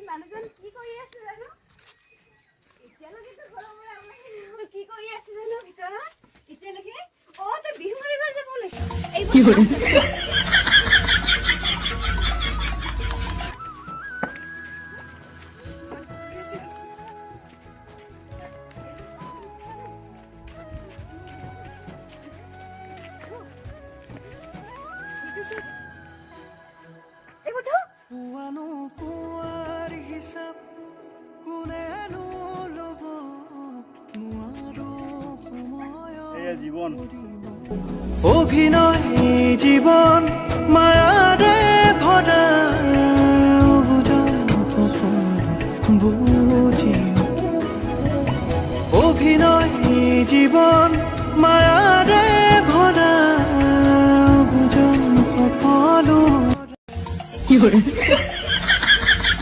মানুহজন কি কৰি আছে জানো এতিয়ালৈকেতো ঘৰলৈ ওলাই কি কৰি আছে জানো ভিতৰত এতিয়ালৈকে তই বিহু মাৰিব যাব লৈছ কি কৰে জীবন অভিনয় জীবন মায়াৰে ভৰা বুঝি অভিনয় জীবন মায়াৰে ভৰা বুঝন সকলো